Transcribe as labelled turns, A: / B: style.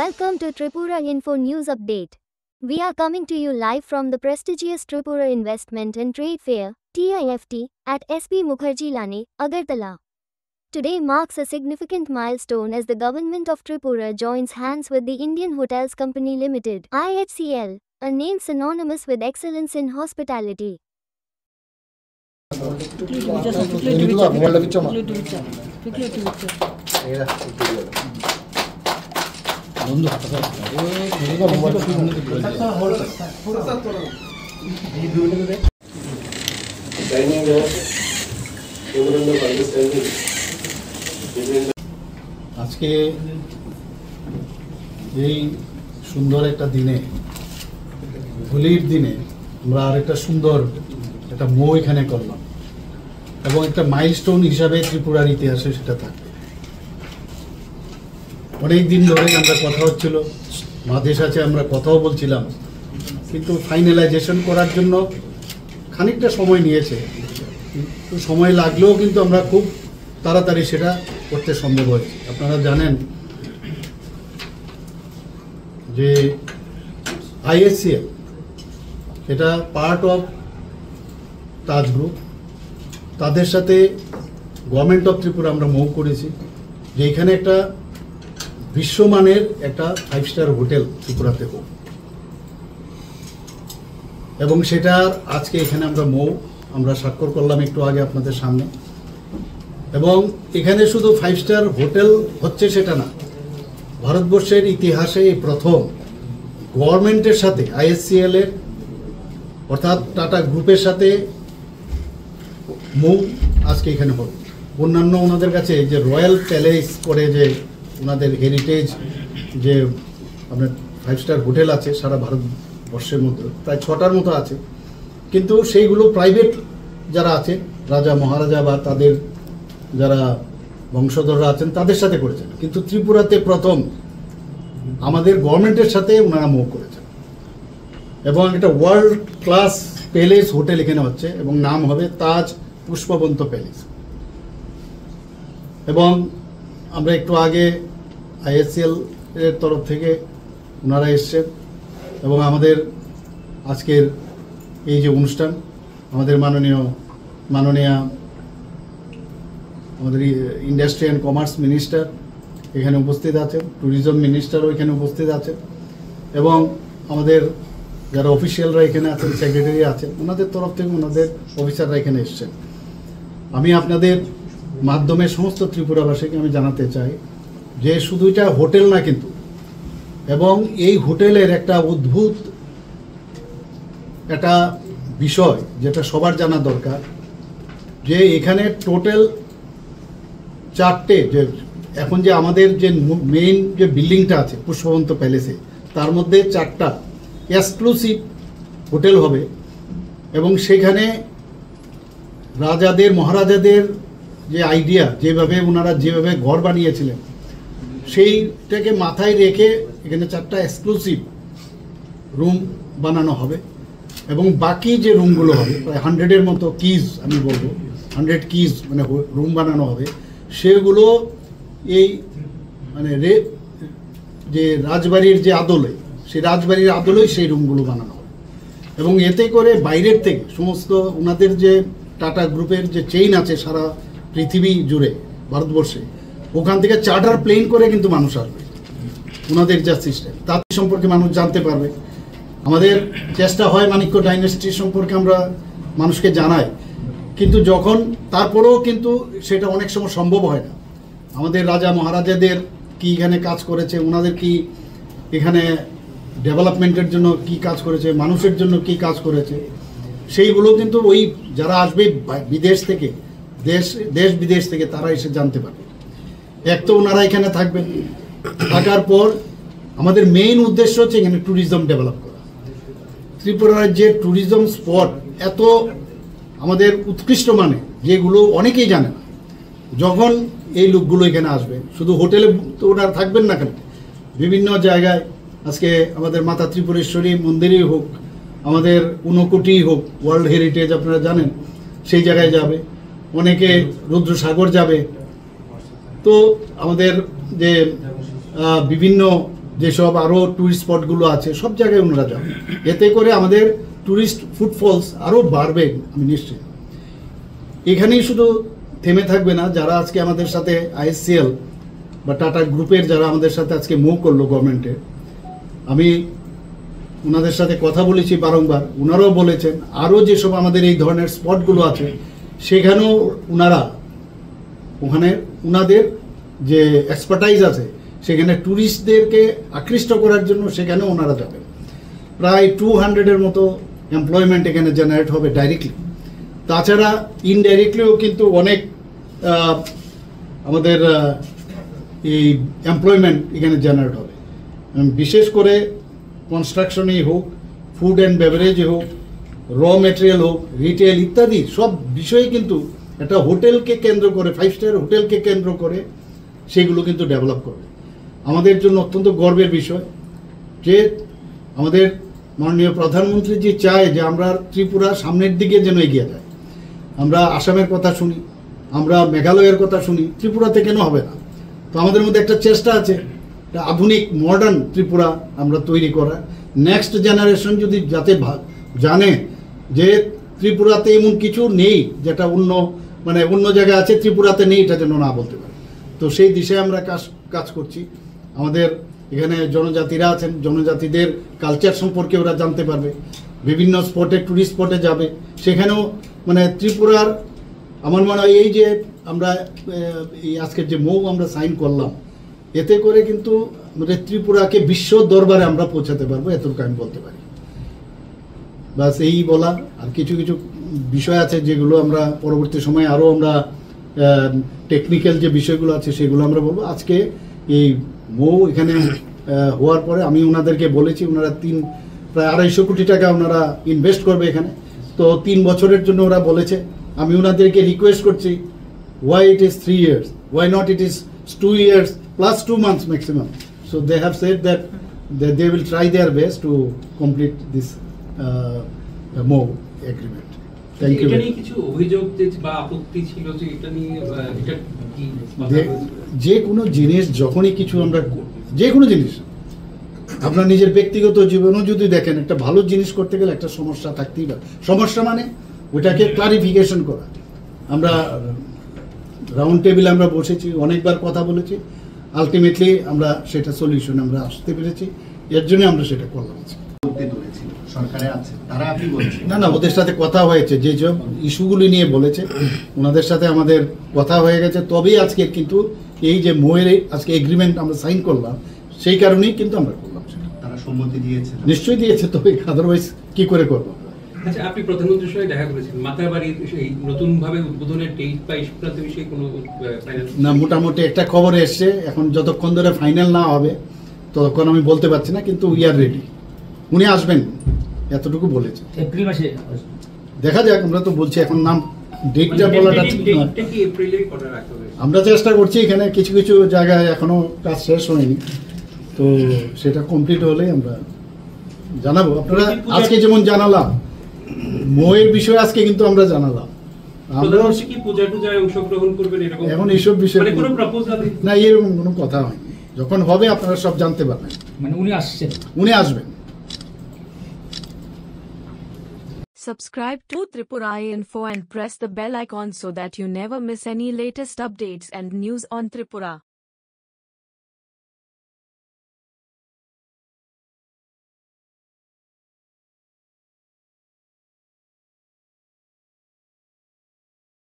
A: Welcome to Tripura Info News Update. We are coming to you live from the prestigious Tripura Investment and Trade Fair (TIFT) at SP Mukherjee Lane, Agartala. Today marks a significant milestone as the government of Tripura joins hands with the Indian Hotels Company Limited (IHCL), a name synonymous with excellence in hospitality.
B: আজকে এই সুন্দর একটা দিনে হোলির দিনে আমরা আরেকটা সুন্দর একটা মৌ এখানে করলাম এবং একটা মাইলস্টোন হিসাবে ত্রিপুরার ইতিহাসে সেটা থাকবে। অনেক দিন ধরে আমরা কথা হচ্ছিল, মাদেশ আছে, আমরা কথাও বলছিলাম, কিন্তু ফাইনালাইজেশন করার জন্য খানিকটা সময় নিয়েছে। সময় লাগলেও কিন্তু আমরা খুব তাড়াতাড়ি সেটা করতে সম্ভব হয়েছে। আপনারা জানেন যে IHCL এটা পার্ট অফ তাজ গ্রুপ, তাদের সাথে গভর্নমেন্ট অফ ত্রিপুরা আমরা মুভ করেছি যে এখানে একটা বিশ্বমানের একটা 5 স্টার হোটেল ত্রিপুরাতে হোক, এবং সেটা আজকে এখানে আমরা স্বাক্ষর করলাম একটু আগে আপনাদের সামনে। এবং এখানে শুধু 5 স্টার হোটেল হচ্ছে সেটা না, ভারতবর্ষের ইতিহাসে এই প্রথম গভর্নমেন্টের সাথে IHCL এর অর্থাৎ টাটা গ্রুপের সাথে মুভ আজকে এখানে হল। অন্যান্য ওনাদের কাছে যে রয়্যাল প্যালেস করে যে ওনাদের হেরিটেজ যে আপনার 5 স্টার হোটেল আছে সারা ভারতবর্ষের মধ্যে প্রায় 6টার মতো আছে, কিন্তু সেইগুলো প্রাইভেট যারা আছে, রাজা মহারাজা বা তাদের যারা বংশধররা আছেন তাদের সাথে করেছেন, কিন্তু ত্রিপুরাতে প্রথম আমাদের গভর্নমেন্টের সাথে ওনারা মুভ করেছেন। এবং একটা ওয়ার্ল্ড ক্লাস প্যালেস হোটেল এখানে হচ্ছে এবং নাম হবে তাজ পুষ্পবন্ত প্যালেস। এবং আমরা একটু আগে IHCL এর তরফ থেকে ওনারা এসছেন এবং আমাদের আজকের এই যে অনুষ্ঠান, আমাদের মাননীয় আমাদের ইন্ডাস্ট্রি অ্যান্ড কমার্স মিনিস্টার এখানে উপস্থিত আছেন, ট্যুরিজম মিনিস্টারও এখানে উপস্থিত আছেন, এবং আমাদের যারা অফিসিয়ালরা এখানে আছেন, সেক্রেটারি আছেন, ওনাদের তরফ থেকে ওনাদের অফিসাররা এখানে এসছেন। আমি আপনাদের মাধ্যমে সমস্ত ত্রিপুরাবাসীকে আমি জানাতে চাই যে শুধু এটা হোটেল না কিন্তু, এবং এই হোটেলের একটা অদ্ভুত একটা বিষয় যেটা সবার জানা দরকার, যে এখানে টোটাল 4টে যে এখন যে আমাদের যে মেইন যে বিল্ডিংটা আছে পুষ্পবন্ত প্যালেসে, তার মধ্যে 4টা এক্সক্লুসিভ হোটেল হবে। এবং সেখানে রাজাদের মহারাজাদের যে আইডিয়া, ওনারা যেভাবে ঘর বানিয়েছিলেন সেইটাকে মাথায় রেখে এখানে 4টা এক্সক্লুসিভ রুম বানানো হবে। এবং বাকি যে রুমগুলো হবে প্রায় 100-এর মতো কিজ, আমি বলবো 100 কিজ মানে রুম বানানো হবে, সেগুলো এই মানে যে রাজবাড়ির যে আদলে, সেই রাজবাড়ির আদলেই সেই রুমগুলো বানানো হবে। এবং এতে করে বাইরের থেকে সমস্ত ওনাদের যে টাটা গ্রুপের যে চেইন আছে সারা পৃথিবী জুড়ে ভারতবর্ষে, ওখান থেকে চার্টার প্লেন করে কিন্তু মানুষ আসবে। ওনাদের যা সিস্টেম তার সম্পর্কে মানুষ জানতে পারবে। আমাদের চেষ্টা হয় মাণিক্য ডাইনেস্টি সম্পর্কে আমরা মানুষকে জানাই, কিন্তু যখন তারপরেও কিন্তু সেটা অনেক সময় সম্ভব হয় না। আমাদের রাজা মহারাজাদের কি এখানে কাজ করেছে, ওনাদের কি এখানে ডেভেলপমেন্টের জন্য কি কাজ করেছে, মানুষের জন্য কি কাজ করেছে, সেইগুলো কিন্তু ওই যারা আসবে বিদেশ থেকে, দেশ বিদেশ থেকে তারা এসে জানতে পারবে। এক তো ওনারা এখানে থাকবেন, থাকার পর আমাদের মেইন উদ্দেশ্য হচ্ছে এখানে ট্যুরিজম ডেভেলপ করা। ত্রিপুরার যে ট্যুরিজম স্পট এত আমাদের উৎকৃষ্ট মানে, যেগুলো অনেকেই জানে না, যখন এই লোকগুলো এখানে আসবে, শুধু হোটেলে তো ওনারা থাকবেন না কেন, বিভিন্ন জায়গায় আজকে আমাদের মাতা ত্রিপুরেশ্বরী মন্দিরেই হোক, আমাদের ঊনকোটি হোক, ওয়ার্ল্ড হেরিটেজ আপনারা জানেন, সেই জায়গায় যাবে, অনেকে রুদ্রসাগর যাবে। তো আমাদের যে বিভিন্ন যেসব আরও ট্যুরিস্ট স্পটগুলো আছে সব জায়গায় ওনারা যাবে। এতে করে আমাদের ট্যুরিস্ট ফুটফলস আরও বাড়বে আমি নিশ্চিত। এখানেই শুধু থেমে থাকবে না, যারা আজকে আমাদের সাথে ISCL বা টাটা গ্রুপের যারা আমাদের সাথে আজকে মুভ করলো গভর্নমেন্টে, আমি ওনাদের সাথে কথা বলেছি বারংবার, ওনারাও বলেছেন আরও যেসব আমাদের এই ধরনের স্পটগুলো আছে সেখানেও ওখানে ওনাদের যে এক্সপার্টাইজ আছে সেখানে ট্যুরিস্টদেরকে আকৃষ্ট করার জন্য সেখানেও ওনারা যাবেন। প্রায় 200-এর মতো এমপ্লয়মেন্ট এখানে জেনারেট হবে ডাইরেক্টলি। তাছাড়া ইনডাইরেক্টলিও কিন্তু অনেক আমাদের এই এমপ্লয়মেন্ট এখানে জেনারেট হবে। বিশেষ করে কনস্ট্রাকশনেই হোক, ফুড অ্যান্ড বেভারেজে হোক, র মেটেরিয়াল হোক, রিটেল ইত্যাদি সব বিষয়ে কিন্তু একটা হোটেলকে কেন্দ্র করে, 5 স্টার হোটেলকে কেন্দ্র করে সেগুলো কিন্তু ডেভেলপ করবে। আমাদের জন্য অত্যন্ত গর্বের বিষয় যে আমাদের মাননীয় প্রধানমন্ত্রী যে চায় যে আমরা ত্রিপুরা সামনের দিকে যেন এগিয়ে যায়। আমরা আসামের কথা শুনি, আমরা মেঘালয়ের কথা শুনি, ত্রিপুরাতে কেন হবে না? তো আমাদের মধ্যে একটা চেষ্টা আছে একটা আধুনিক মডার্ন ত্রিপুরা আমরা তৈরি করা। নেক্সট জেনারেশন যদি যাতে জানে যে ত্রিপুরাতে এমন কিছু নেই যেটা অন্য জায়গায় আছে, ত্রিপুরাতে নেই, এটা যেন না বলতে পারে। তো সেই দিশায় আমরা কাজ করছি। আমাদের এখানে জনজাতিরা আছেন, জনজাতিদের কালচার সম্পর্কে ওরা জানতে পারবে, বিভিন্ন স্পটে টুরিস্ট স্পটে যাবে, সেখানেও ত্রিপুরার আমার মনে হয় এই যে আমরা এই আজকের যে মৌ আমরা সাইন করলাম, এতে করে কিন্তু আমাদের ত্রিপুরাকে বিশ্ব দরবারে আমরা পৌঁছাতে পারবো, এতটুকু আমি বলতে পারি। বাস এই বলা। আর কিছু কিছু বিষয় আছে যেগুলো আমরা পরবর্তী সময়ে আরও আমরা টেকনিক্যাল যে বিষয়গুলো আছে সেগুলো আমরা বলবো। আজকে এই মৌ এখানে হওয়ার পরে আমি ওনাদেরকে বলেছি, ওনারা প্রায় 250 কোটি টাকা ওনারা ইনভেস্ট করবে এখানে। তো 3 বছরের জন্য ওরা বলেছে। আমি ওনাদেরকে রিকোয়েস্ট করছি, why it is 3 years, why not it is 2 years plus 2 months maximum. So they have said that they will try their best to complete this MOU agreement. Thank you.
C: এটা নিয়ে কিছু অভিযোগ বা আপত্তি ছিল যে এটা নিয়ে এটা কি
B: যে কোনো জিনিস যখনই কিছু আমরা যে কোনো জিনিস আপনার নিজের ব্যক্তিগত জীবনেও যদি দেখেন, একটা ভালো জিনিস করতে গেলে একটা সমস্যা থাকতেই পারে। সমস্যা মানে ওটাকে ক্লারিফিকেশন করা। আমরা রাউন্ড টেবিলে আমরা বসেছি, অনেকবার কথা বলেছি, আলটিমেটলি আমরা সেটা সলিউশন আমরা আসতে পেরেছি, এর জন্য আমরা সেটা করলাম। না, ওদের সাথে কথা হয়েছে, যে সব ইস্যুগুলি নিয়ে বলেছে ওনাদের সাথে আমাদের কথা হয়ে গেছে, তবেই আজকে কিন্তু এই যে মোয়ের আজকে এগ্রিমেন্ট আমরা সাইন করলাম, সেই কারণেই কিন্তু আমরা করলাম।
D: তারা সম্মতি দিয়েছে,
B: নিশ্চয়ই দিয়েছে, তবে আদারওয়াইজ কি করে করবো।
C: আচ্ছা, আপনি প্রধানমন্ত্রীর সঙ্গে দেখা করেছেন, মাতাবাড়ির এই নতুন ভাবে উদ্বোধনের ডেট বা ইস্যুটাতে বিষয়ে কোনো ফাইনাল?
B: না, মোটামুটি একটা খবর এসছে, এখন যতক্ষণ ধরে ফাইনাল না হবে ততক্ষণ আমি বলতে পারছি না, কিন্তু উই আর রেডি। উনি আসবেন এতটুকু বলেছে।
E: এপ্রিল মাসে
B: দেখা যাক, আমরা তো বলছি এখন নাম ডেটটা বলাটা ঠিক না। আমরা চেষ্টা করছি, এখানে কিছু কিছু জায়গায় এখনো কাজ শেষ হয়নি, তো সেটা কমপ্লিট হলে আমরা জানাবো। আপনারা আজকে যেমন জানালাম মৌয়ের বিষয়ে, আজকে কিন্তু আমরা জানালাম আমরা
C: কি পূজা টুজায় অংশগ্রহণ করবেন এরকম
B: এখন এইসব বিষয়ে
C: কোনো প্রপোজাল
B: না, এরকম কোনো কথা হয়নি। যখন হবে আপনারা সব জানতে পারবেন।
E: উনি আসছেন,
B: উনি আসবেন।
F: Subscribe to Tripura Info and press the bell icon so that you never miss any latest updates and news on Tripura.